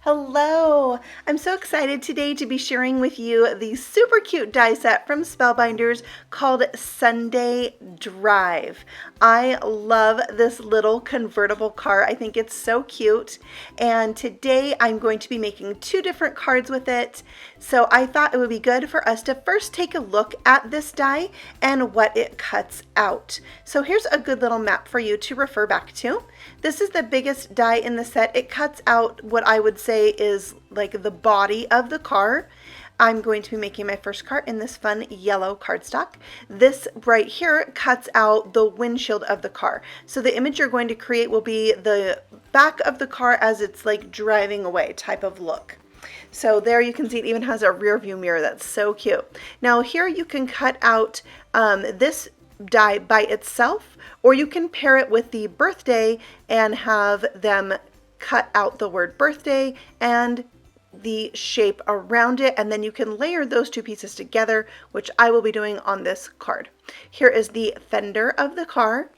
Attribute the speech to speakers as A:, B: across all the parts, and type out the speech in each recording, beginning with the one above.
A: Hello! I'm so excited today to be sharing with you the super cute die set from Spellbinders called Sunday Drive. I love this little convertible car. I think it's so cute. And today I'm going to be making two different cards with it. So I thought it would be good for us to first take a look at this die and what it cuts out. So here's a good little map for you to refer back to. This is the biggest die in the set. It cuts out what I would say is like the body of the car. I'm going to be making my first card in this fun yellow cardstock. This right here cuts out the windshield of the car. So the image you're going to create will be the back of the car as it's like driving away type of look. So there you can see it even has a rear view mirror. That's so cute. Now here you can cut out this die by itself, or you can pair it with the birthday and have them cut out the word birthday and the shape around it, and then you can layer those two pieces together, which I will be doing on this card. Here is the fender of the car.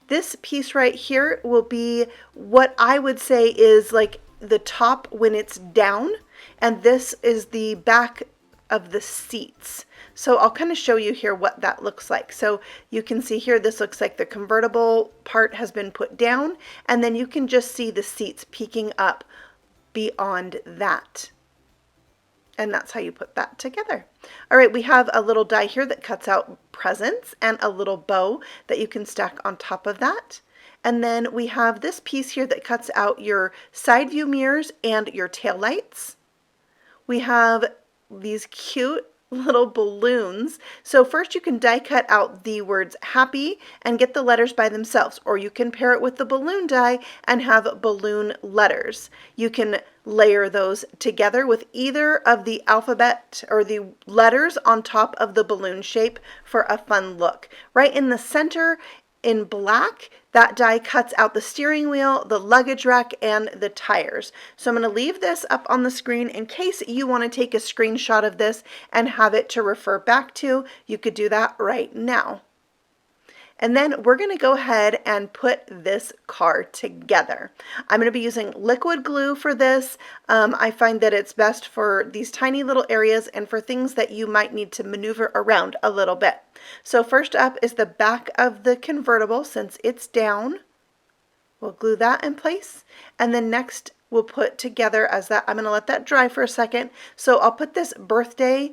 A: This piece right here will be what I would say is like the top when it's down, and this is the back of the seats. So I'll kind of show you here what that looks like. So you can see here, this looks like the convertible part has been put down, and then you can just see the seats peeking up beyond that. And that's how you put that together. All right, we have a little die here that cuts out presents and a little bow that you can stack on top of that. And then we have this piece here that cuts out your side view mirrors and your tail lights. We have these cute little balloons. So first you can die cut out the words happy and get the letters by themselves, or you can pair it with the balloon die and have balloon letters. You can layer those together with either of the alphabet or the letters on top of the balloon shape for a fun look. Right in the center in black, that die cuts out the steering wheel, the luggage rack, and the tires. So I'm going to leave this up on the screen in case you want to take a screenshot of this and have it to refer back to. You could do that right now. And then we're going to go ahead and put this card together. I'm going to be using liquid glue for this. I find that it's best for these tiny little areas and for things that you might need to maneuver around a little bit. So first up is the back of the convertible. Since it's down, we'll glue that in place. And then next we'll put together as that, I'm going to let that dry for a second. So I'll put this birthday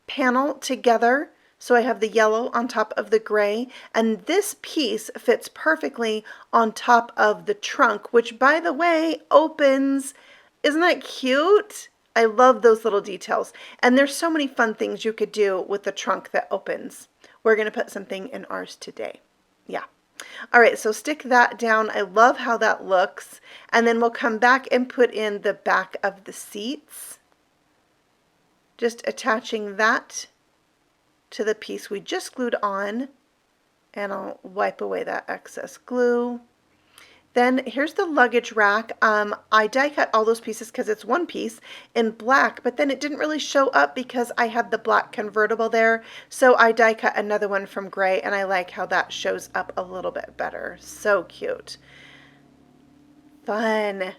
A: panel together. So I have the yellow on top of the gray, and this piece fits perfectly on top of the trunk, which by the way opens. Isn't that cute? I love those little details. And there's so many fun things you could do with the trunk that opens. We're going to put something in ours today. Yeah. All right, so stick that down. I love how that looks. And then we'll come back and put in the back of the seats. Just attaching that to the piece we just glued on, and I'll wipe away that excess glue. Then here's the luggage rack. I die cut all those pieces because it's one piece in black, but then it didn't really show up because I had the black convertible there. So I die cut another one from gray, and I like how that shows up a little bit better. So cute. Fun.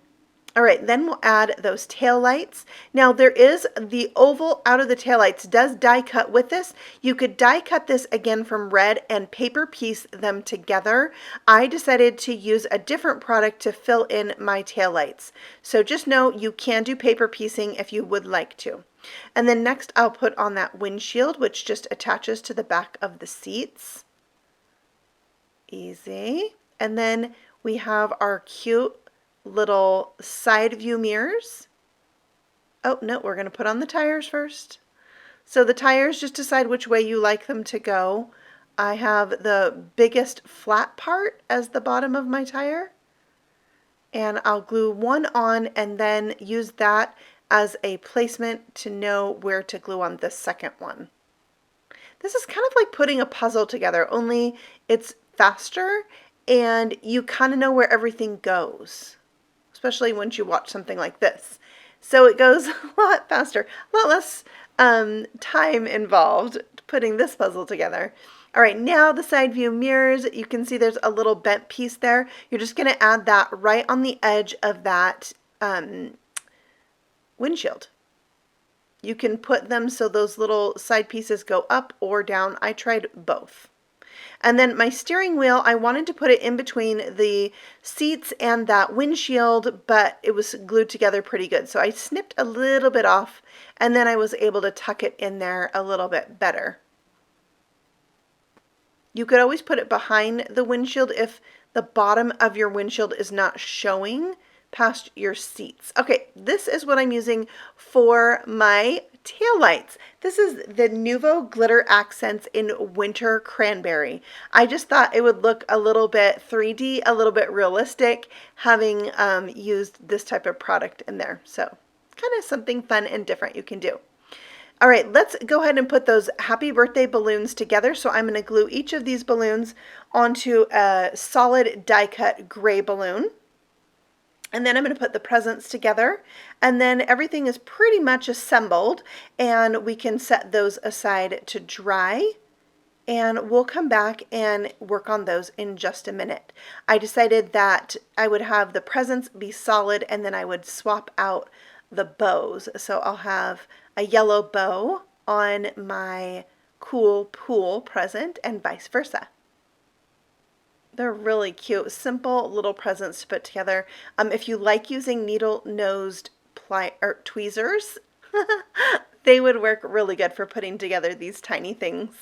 A: All right, then we'll add those tail lights. Now there is the oval out of the tail lights does die cut with this. You could die cut this again from red and paper piece them together. I decided to use a different product to fill in my tail lights. So just know you can do paper piecing if you would like to. And then next I'll put on that windshield, which just attaches to the back of the seats. Easy. And then we have our cute little side view mirrors. Oh no, we're going to put on the tires first. So the tires, just decide which way you like them to go. I have the biggest flat part as the bottom of my tire, and I'll glue one on and then use that as a placement to know where to glue on the second one. This is kind of like putting a puzzle together, only it's faster and you kind of know where everything goes, especially once you watch something like this. So it goes a lot faster, a lot less time involved putting this puzzle together. All right, now the side view mirrors, you can see there's a little bent piece there. You're just going to add that right on the edge of that windshield. You can put them so those little side pieces go up or down. I tried both. And then my steering wheel, I wanted to put it in between the seats and that windshield, but it was glued together pretty good. So I snipped a little bit off, and then I was able to tuck it in there a little bit better. You could always put it behind the windshield if the bottom of your windshield is not showing past your seats. Okay, this is what I'm using for my taillights. This is the Nuvo Glitter Accents in Winter Cranberry. I just thought it would look a little bit 3D, a little bit realistic, having used this type of product in there. So kind of something fun and different you can do. All right, let's go ahead and put those happy birthday balloons together. So I'm going to glue each of these balloons onto a solid die cut gray balloon. And then I'm going to put the presents together, and then everything is pretty much assembled, and we can set those aside to dry, and we'll come back and work on those in just a minute. I decided that I would have the presents be solid, and then I would swap out the bows. So I'll have a yellow bow on my cool pool present and vice versa. They're really cute, simple little presents to put together. If you like using needle-nosed tweezers, they would work really good for putting together these tiny things.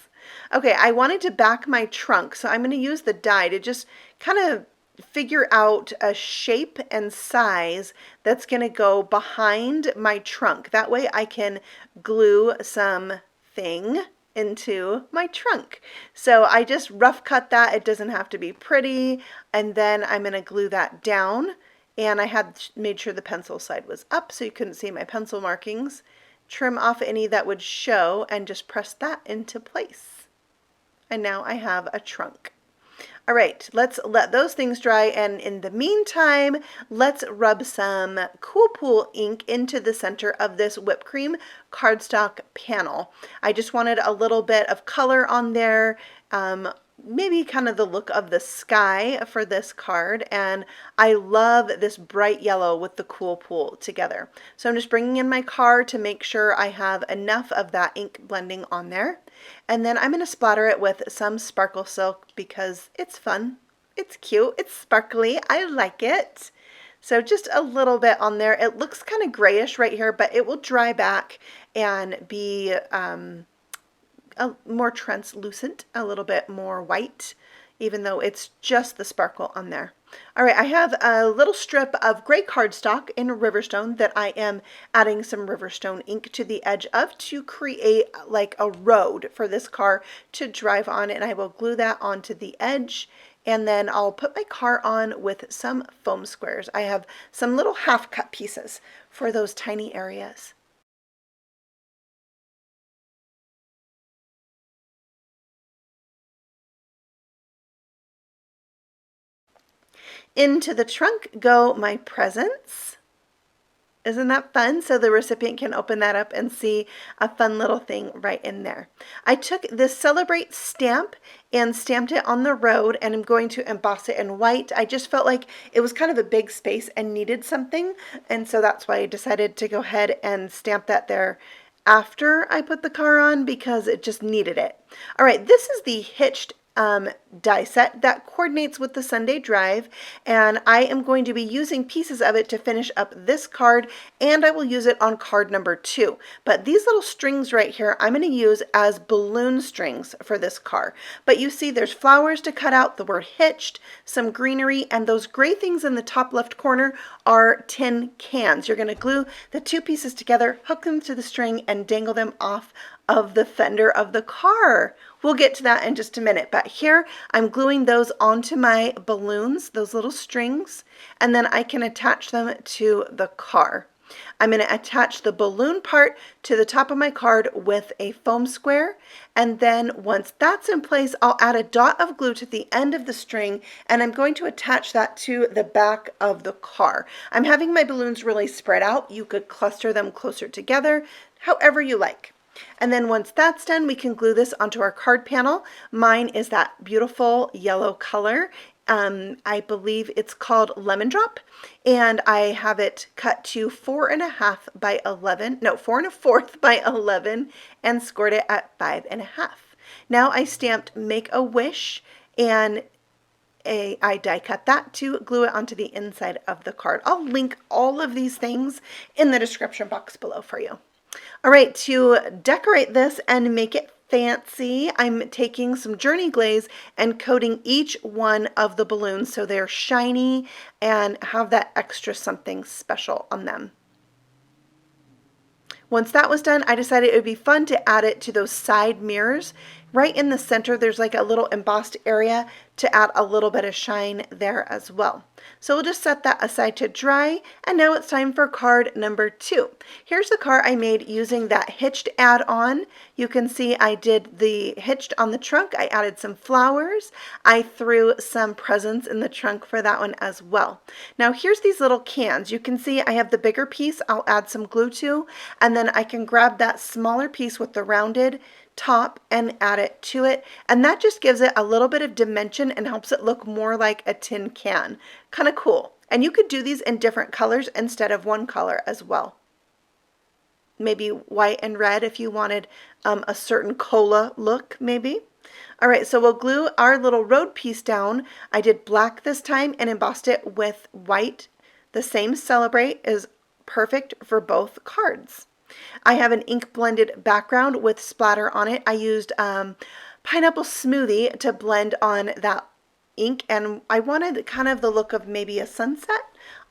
A: Okay, I wanted to back my trunk, so I'm going to use the die to just kind of figure out a shape and size that's going to go behind my trunk. That way I can glue something into my trunk. So I just rough cut that. It doesn't have to be pretty. And then I'm going to glue that down. And I had made sure the pencil side was up so you couldn't see my pencil markings. Trim off any that would show and just press that into place. And now I have a trunk. All right, let's let those things dry, and in the meantime, let's rub some Cool Pool ink into the center of this whipped cream cardstock panel. I just wanted a little bit of color on there, maybe kind of the look of the sky for this card, and I love this bright yellow with the Cool Pool together. So I'm just bringing in my card to make sure I have enough of that ink blending on there. And then I'm going to splatter it with some sparkle silk because it's fun, it's cute, it's sparkly, I like it. So just a little bit on there. It looks kind of grayish right here, but it will dry back and be more translucent, a little bit more white, even though it's just the sparkle on there. All right, I have a little strip of gray cardstock in Riverstone that I am adding some Riverstone ink to the edge of to create like a road for this car to drive on, and I will glue that onto the edge, and then I'll put my car on with some foam squares. I have some little half cut pieces for those tiny areas. Into the trunk go my presents. Isn't that fun? So the recipient can open that up and see a fun little thing right in there. I took this Celebrate stamp and stamped it on the road, and I'm going to emboss it in white. I just felt like it was kind of a big space and needed something, and so that's why I decided to go ahead and stamp that there after I put the car on because it just needed it. All right, this is the Hitched die set that coordinates with the Sunday drive, and I am going to be using pieces of it to finish up this card, and I will use it on card number 2. But these little strings right here I'm going to use as balloon strings for this car. But you see there's flowers to cut out, the word hitched, some greenery, and those gray things in the top left corner are tin cans. You're going to glue the two pieces together, hook them to the string, and dangle them off of the fender of the car. We'll get to that in just a minute, but here I'm gluing those onto my balloons, those little strings, and then I can attach them to the car. I'm going to attach the balloon part to the top of my card with a foam square, and then once that's in place, I'll add a dot of glue to the end of the string, and I'm going to attach that to the back of the car. I'm having my balloons really spread out. You could cluster them closer together, however you like. And then once that's done, we can glue this onto our card panel. Mine is that beautiful yellow color, I believe it's called Lemon Drop, and I have it cut to 4.5 by 11, no, 4 1/4 by 11, and scored it at 5.5. Now I stamped Make a Wish, and I die cut that to glue it onto the inside of the card. I'll link all of these things in the description box below for you. All right, to decorate this and make it fancy, I'm taking some Journey Glaze and coating each one of the balloons so they're shiny and have that extra something special on them. Once that was done, I decided it would be fun to add it to those side mirrors. Right in the center, there's like a little embossed area to add a little bit of shine there as well. So we'll just set that aside to dry, and now it's time for card number 2. Here's the card I made using that Hitched add-on. You can see I did the Hitched on the trunk. I added some flowers. I threw some presents in the trunk for that one as well. Now here's these little cans. You can see I have the bigger piece I'll add some glue to, and then I can grab that smaller piece with the rounded top and add it to it, and that just gives it a little bit of dimension and helps it look more like a tin can. Kind of cool. And you could do these in different colors instead of one color as well. Maybe white and red if you wanted a certain cola look maybe. All right, so we'll glue our little road piece down. I did black this time and embossed it with white. The same Celebrate is perfect for both cards. I have an ink blended background with splatter on it. I used Pineapple Smoothie to blend on that ink, and I wanted kind of the look of maybe a sunset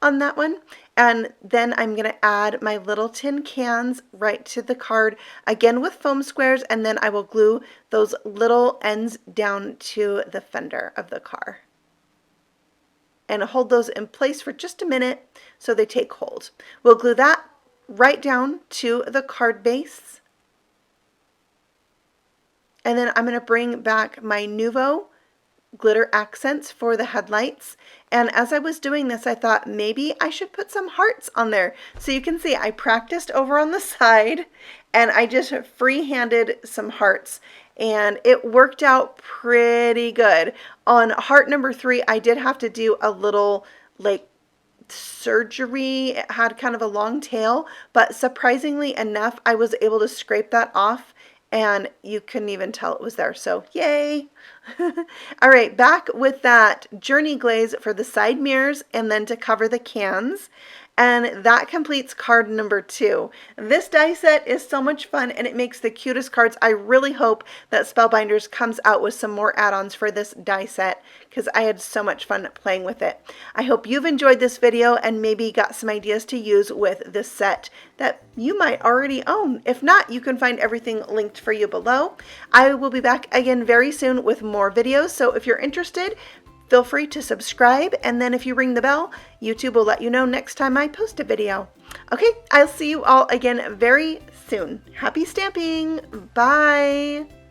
A: on that one. And then I'm going to add my little tin cans right to the card, again with foam squares, and then I will glue those little ends down to the fender of the car. And hold those in place for just a minute so they take hold. We'll glue that right down to the card base. And then I'm going to bring back my Nuvo glitter accents for the headlights. And as I was doing this, I thought maybe I should put some hearts on there. So you can see I practiced over on the side and I just free-handed some hearts, and it worked out pretty good. On heart number 3, I did have to do a little like surgery. It had kind of a long tail, but surprisingly enough, I was able to scrape that off and you couldn't even tell it was there. So yay. All right, back with that Journey Glaze for the side mirrors and then to cover the cans. And that completes card number 2. This die set is so much fun and it makes the cutest cards. I really hope that Spellbinders comes out with some more add-ons for this die set because I had so much fun playing with it. I hope you've enjoyed this video and maybe got some ideas to use with this set that you might already own. If not, you can find everything linked for you below. I will be back again very soon with more videos, so if you're interested, feel free to subscribe, and then if you ring the bell, YouTube will let you know next time I post a video. Okay, I'll see you all again very soon. Happy stamping! Bye!